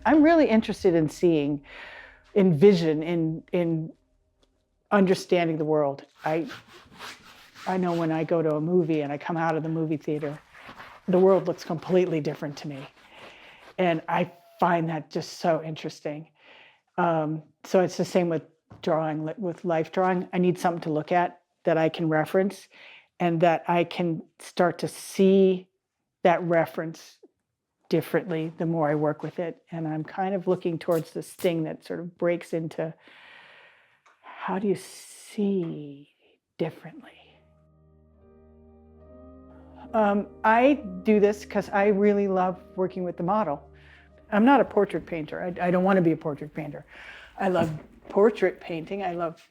I'm really interested in seeing, in vision, in understanding the world. I know when I go to a movie and I come out of the movie theater, the world looks completely different to me. And I find that just so interesting. So it's the same with drawing, with life drawing. I need something to look at that I can reference and that I can start to see that reference differently the more I work with it. And I'm kind of looking towards this thing that sort of breaks into, how do you see differently? I do this because I really love working with the model. I'm not a portrait painter. I don't want to be a portrait painter. I love portrait painting. I love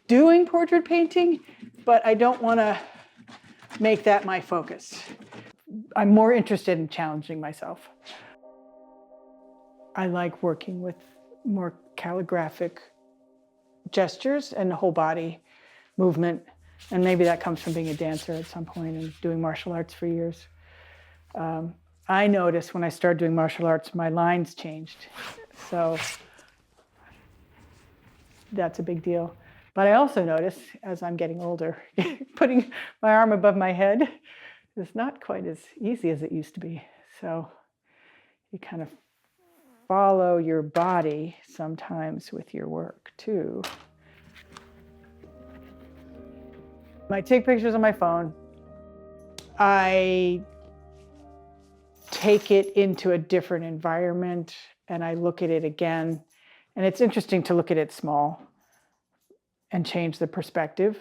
doing portrait painting, but I don't want to make that my focus. I'm more interested in challenging myself. I like working with more calligraphic gestures and whole body movement. And maybe that comes from being a dancer at some point and doing martial arts for years. I noticed when I started doing martial arts, my lines changed. So that's a big deal. But I also notice, as I'm getting older, putting my arm above my head is not quite as easy as it used to be. So you kind of follow your body sometimes with your work too. I take pictures on my phone. I take it into a different environment and I look at it again. And it's interesting to look at it small and change the perspective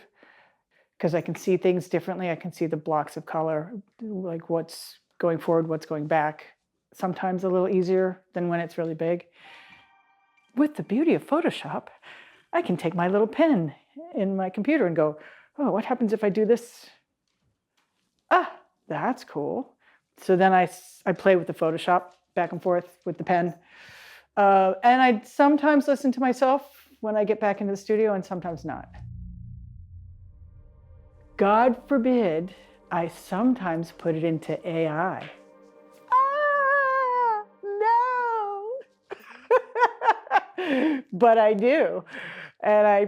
because I can see things differently. I can see the blocks of color, like what's going forward, what's going back. Sometimes a little easier than when it's really big. With the beauty of Photoshop, I can take my little pen in my computer and go, oh, what happens if I do this? Ah, that's cool. So then I play with the Photoshop back and forth with the pen. And I sometimes listen to myself when I get back into the studio and sometimes not. God forbid I sometimes put it into AI. Ah, no! But I do. And I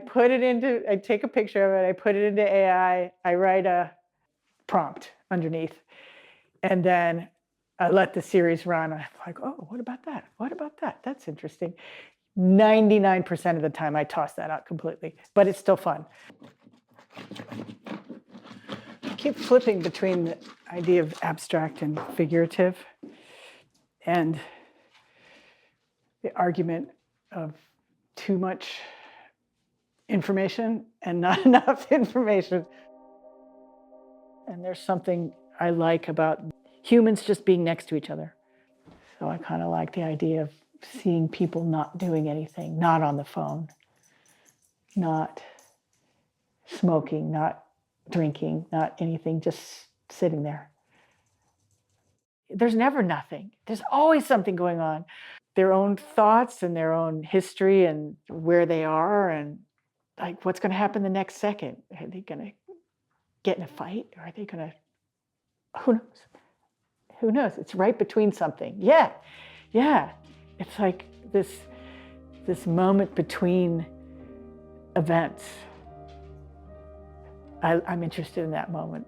take a picture of it, I put it into AI, I write a prompt underneath, and then I let the series run. I'm like, oh, what about that? What about that? That's interesting. 99% of the time I toss that out completely, but it's still fun. I keep flipping between the idea of abstract and figurative and the argument of too much information and not enough information. And there's something I like about humans just being next to each other. So I kind of like the idea of seeing people not doing anything, not on the phone, not smoking, not drinking, not anything, just sitting there. There's never nothing. There's always something going on. Their own thoughts and their own history and where they are and like what's going to happen the next second. Are they going to get in a fight? Or are they going to, who knows? Who knows? It's right between something. Yeah. It's like this moment between events. I'm interested in that moment.